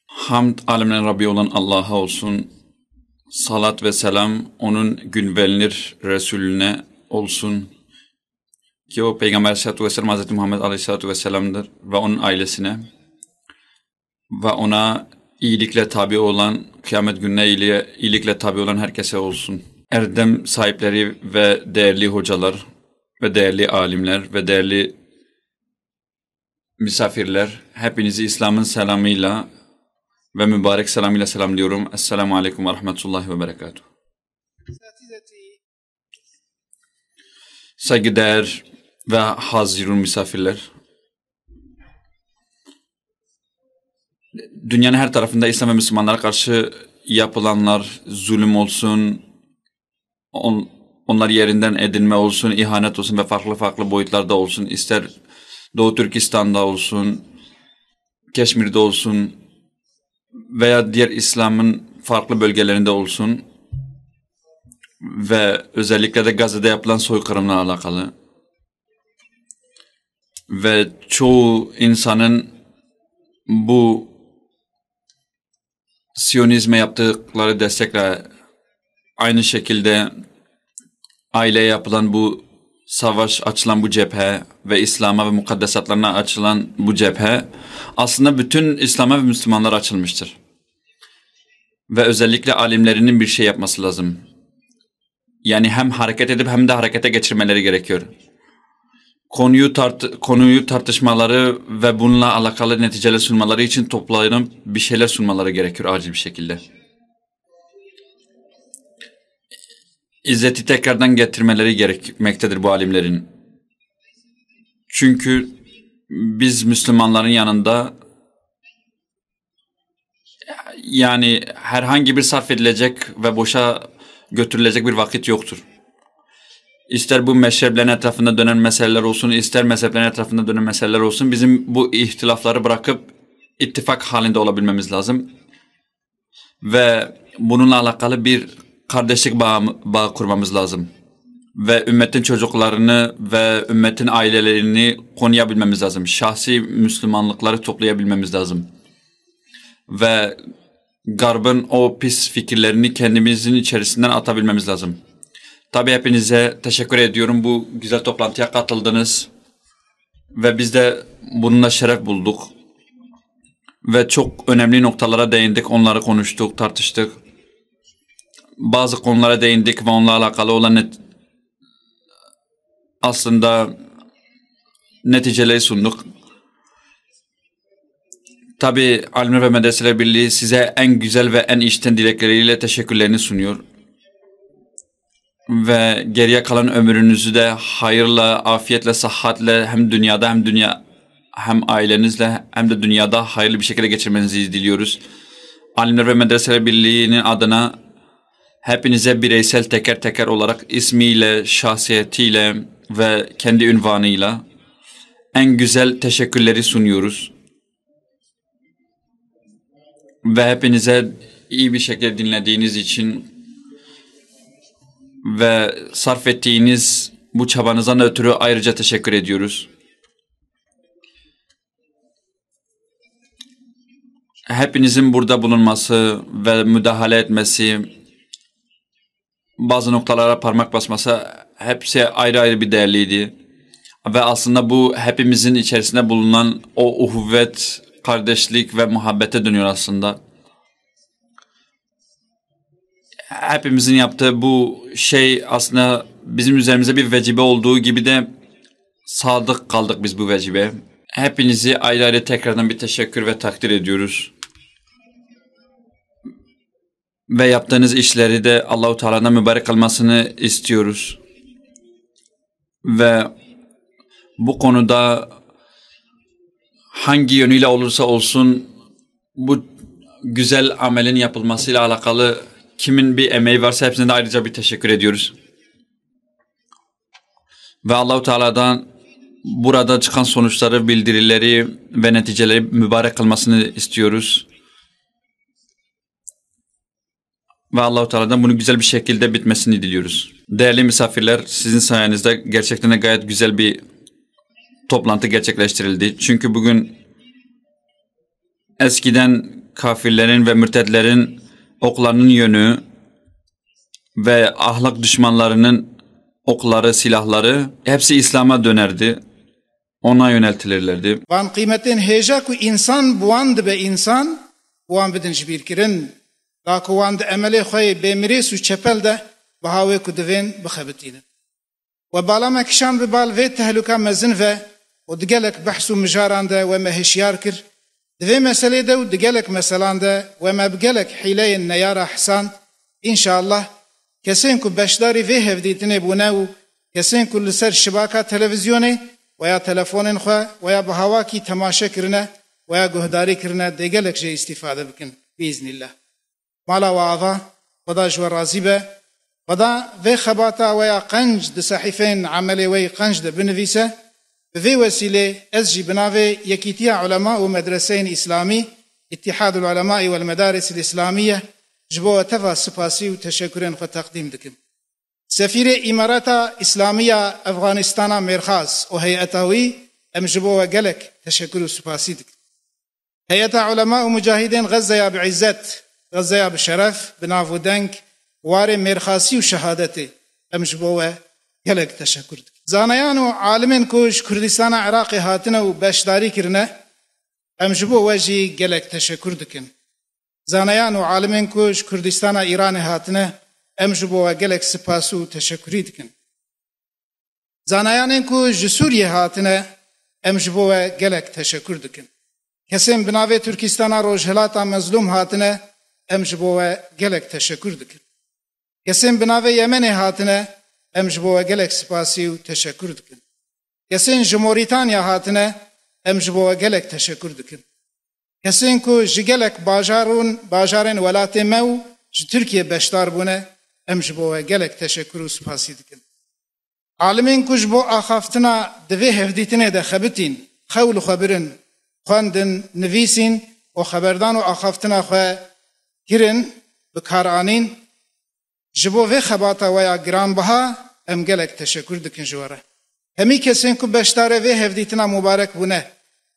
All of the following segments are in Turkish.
Hamd alemlerin Rabbi olan Allah'a olsun. Salat ve selam onun günvelilir Resulüne olsun. Ki o Peygamber Aleyhisselatü Vesselam Hz. Muhammed Aleyhisselatü Vesselam'dır ve onun ailesine ve ona iyilikle tabi olan, kıyamet gününe iyilikle tabi olan herkese olsun. Erdem sahipleri ve değerli hocalar ve değerli alimler ve değerli misafirler, hepinizi İslam'ın selamıyla ve mübarek selamıyla selamlıyorum. Esselamu Aleyküm ve Rahmetullahi ve Berekatuhu. Saygıdeğer ve hazirun misafirler, dünyanın her tarafında İslam ve Müslümanlara karşı yapılanlar, zulüm olsun, onlar yerinden edinme olsun, ihanet olsun ve farklı boyutlarda olsun, ister Doğu Türkistan'da olsun, Keşmir'de olsun veya diğer İslam'ın farklı bölgelerinde olsun ve özellikle de Gazze'de yapılan soykırımla alakalı ve çoğu insanın bu Siyonizme yaptıkları destekle aynı şekilde aileye yapılan bu savaş, açılan bu cephe ve İslam'a ve mukaddesatlarına açılan bu cephe aslında bütün İslam'a ve Müslümanlara açılmıştır. Ve özellikle alimlerinin bir şey yapması lazım. Yani hem hareket edip hem de harekete geçirmeleri gerekiyor. Konuyu tartışmaları ve bununla alakalı neticeler sunmaları için toplanıp bir şeyler sunmaları gerekiyor acil bir şekilde. İzzeti tekrardan getirmeleri gerekmektedir bu alimlerin. Çünkü biz Müslümanların yanında yani herhangi bir sarf edilecek ve boşa götürülecek bir vakit yoktur. İster bu mezheplerin etrafında dönen meseleler olsun, ister mezheplerin etrafında dönen meseleler olsun, bizim bu ihtilafları bırakıp ittifak halinde olabilmemiz lazım. Ve bununla alakalı bir kardeşlik bağı kurmamız lazım. Ve ümmetin çocuklarını ve ümmetin ailelerini koruyabilmemiz lazım. Şahsi Müslümanlıkları toplayabilmemiz lazım. Ve Garb'ın o pis fikirlerini kendimizin içerisinden atabilmemiz lazım. Tabii hepinize teşekkür ediyorum. Bu güzel toplantıya katıldınız. Ve biz de bununla şeref bulduk. Ve çok önemli noktalara değindik. Onları konuştuk, tartıştık. Bazı konulara değindik ve onunla alakalı olan aslında neticeleri sunduk. Tabii Alimler ve Medreseler Birliği size en güzel ve en içten dilekleriyle teşekkürlerini sunuyor. Ve geriye kalan ömrünüzü de hayırla, afiyetle, sıhhatle hem dünyada hem ailenizle hem de dünyada hayırlı bir şekilde geçirmenizi diliyoruz. Alimler ve Medreseler Birliği'nin adına hepinize bireysel teker olarak ismiyle, şahsiyetiyle ve kendi ünvanıyla en güzel teşekkürleri sunuyoruz. Ve hepinize iyi bir şekilde dinlediğiniz için ve sarf ettiğiniz bu çabanızdan ötürü ayrıca teşekkür ediyoruz. Hepinizin burada bulunması ve müdahale etmesi, bazı noktalara parmak basması hepsi ayrı bir değerliydi. Ve aslında bu hepimizin içerisinde bulunan o uhuvvet, kardeşlik ve muhabbete dönüyor aslında. Hepimizin yaptığı bu şey aslında bizim üzerimize bir vecibe olduğu gibi de sadık kaldık biz bu vecibe. Hepinizi ayrı tekrardan bir teşekkür ve takdir ediyoruz. Ve yaptığınız işleri de Allah-u Teala'dan mübarek kalmasını istiyoruz. Ve bu konuda hangi yönüyle olursa olsun bu güzel amelin yapılmasıyla alakalı kimin bir emeği varsa hepsine de ayrıca bir teşekkür ediyoruz. Ve Allah-u Teala'dan burada çıkan sonuçları, bildirileri ve neticeleri mübarek kılmasını istiyoruz. Ve Allah-u Teala'dan bunu güzel bir şekilde bitmesini diliyoruz. Değerli misafirler, sizin sayenizde gerçekten de gayet güzel bir toplantı gerçekleştirildi. Çünkü bugün eskiden kafirlerin ve mürtetlerin oklarının yönü ve ahlak düşmanlarının okları, silahları hepsi İslam'a dönerdi. Ona yöneltilirlerdi. Van kıymetin heja ku insan buand be insan buan bidin jibir kirin. La ku van de emeli xoy bemiris u çepel de bahave ku devin bixebitine. Ve balama kişan bi bal ve tehluka mezin ve o digelek bahsu mijaran de ve mehişyar kir. Dve mesele de u digelek meselan de ve mebgelek hileyin neyara ihsan. İnşallah kesin ku beşdari ve hevditine bunev kesin ku liser şibaka televizyone ويا تلفونن خو ويا بهواكي تماشا كرنا ويا جهداري كرنا ديجلك جي استفادة بكن بإذن الله مالا وعظا ودا جوا رازيبة ودا في خباتا ويا قنج دصحيفين عملي وي قنج بنفيسة في وسيلة أزجي بنافي يكيتيا علماء ومدرسين إسلامي اتحاد العلماء والمدارس الإسلامية جبوا تفا سباسي وتشكرين خو تقديم دكم سفير إمارات إسلامية أفغانستان مرخاص وهيئتاوي أمجبوا قلق تشكر سباسيدك هيئة علماء ومجاهدين غزة بعزت غزة بشرف بنافو دنك واري مرخاصي وشهادتي أمجبوا قلق تشكردك زانيانو عالمين كوش كردستان عراقي هاتنا وباشداري كرنا أمجبوا وجي قلق تشكردك زانيانو عالمين كوش كردستان إيران هاتنا أمجبوا قلق سباسو تشكريدكن زانایانên ku ji Sûriye hatine em ji bo we gelek teşekkür dikin. Kesên bi navê Türkistana Rojhilata Mezlûm hatine em ji bo we gelek teşekkür dikin. Kesên bi navê Yemenê hatine em ji bo we gelek spasî û teşekkür dikin. Kesên ji Moritanya hatine em ji bo we gelek teşekkür dikin. Kesên ku ji gelek bajarên welatê me û ji Tirkiye beşdar bûne em ji bo we gelek teşekkür û spasî dikin. عالمین کش بو آخافتنا دوی هفدیتنه ده خبتین خول خبرن خواندن نویسین و خبردان و آخافتنا خواه گرن بکارانین جبو وی خباتا ویا گران بها ام گلک تشکر دکن جواره همی کسین که بشتاره وی هفدیتنا مبارک بونه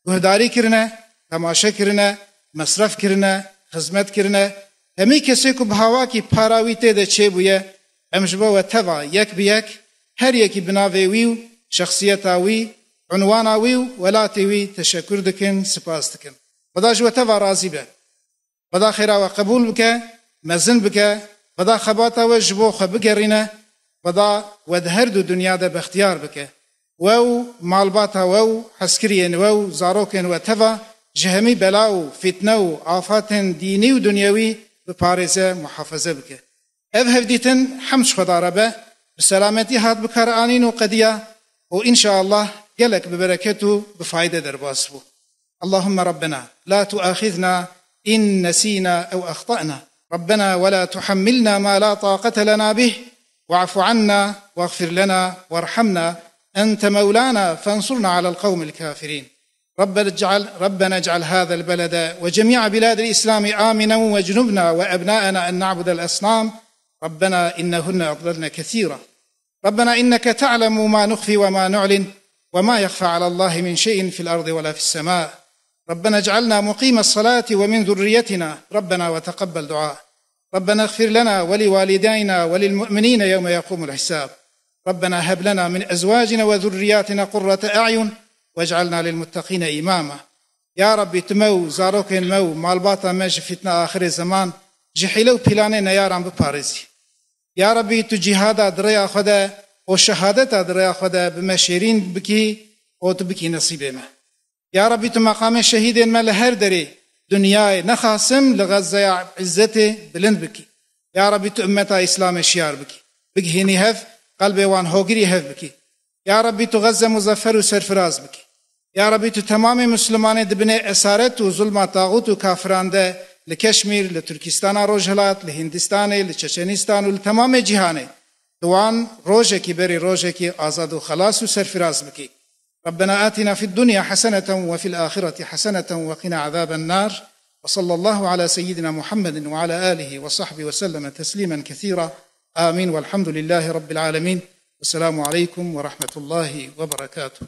گهداری کرنه تماشا کرنه مصرف کرنه خدمت کرنه همی کسین که بهوا کی پاراویته ده چه بویه ام جبو و توا یک بیک هر یکی بناوی ویو شخصیتاوی عنواناوی ولاتیوی تشکر دکن سپاس دکن خدا جوته و راضی به خدا خیره و قبول بکه مزن بکه خدا خباتا و جبو خب بگرینه خدا و هر دو دنیا ده بختیار بکه و مالباتا و حسکرین و زاروکن و توا جهمی بلا و فتنه و آفات دینی و دنیوی بپارزه محافظه بکه اف هفدیتن حمش خدا ربه بسلامتي هات بكرانين وقديا وإن شاء الله جلك ببركته بفائدة درباسبو اللهم ربنا لا تؤاخذنا إن نسينا أو أخطأنا ربنا ولا تحملنا ما لا طاقة لنا به واعف عنا واغفر لنا وارحمنا أنت مولانا فانصرنا على القوم الكافرين ربنا اجعل هذا البلد وجميع بلاد الإسلام آمنا واجنبنا وأبناءنا أن نعبد الأصنام ربنا إنهن أضللن كثيرا ربنا إنك تعلم ما نخفي وما نعلن وما يخفى على الله من شيء في الأرض ولا في السماء ربنا اجعلنا مقيم الصلاة ومن ذريتنا ربنا وتقبل دعاء ربنا اغفر لنا ولوالدينا وللمؤمنين يوم يقوم الحساب ربنا هب لنا من أزواجنا وذرياتنا قرة أعين واجعلنا للمتقين إماما يا ربي تمو زاروكين مو مالباطا ماجي فتنة آخر الزمان جحيلو بلانين ياران ببارزي يا ربي تجهادا دريا خدا وشهادتا دريا خدا بمشيرين بكي وتبكي نصيبنا يا ربي تمقام الشهيد ما لهر دري دنياي نخاسم لغزة عزتي بلند بكي يا ربي تأمتا إسلام الشيار بكي بكهيني هف قلبي وان هوغري هف بكي يا ربي تغزة مظفر وسرفراز بكي يا ربي تتمام مسلمان دبني أسارت وظلمة طاغوت وكافران ده لكشمير لتركستان روجهلات لهندستان لچچنستان ولتمام جهانه دوان روجكي بري روجكي آزاد وخلاص وسرفراز بكي ربنا آتنا في الدنيا حسنة وفي الآخرة حسنة وقنا عذاب النار وصلى الله على سيدنا محمد وعلى آله وصحبه وسلم تسليما كثيرا آمين والحمد لله رب العالمين والسلام عليكم ورحمة الله وبركاته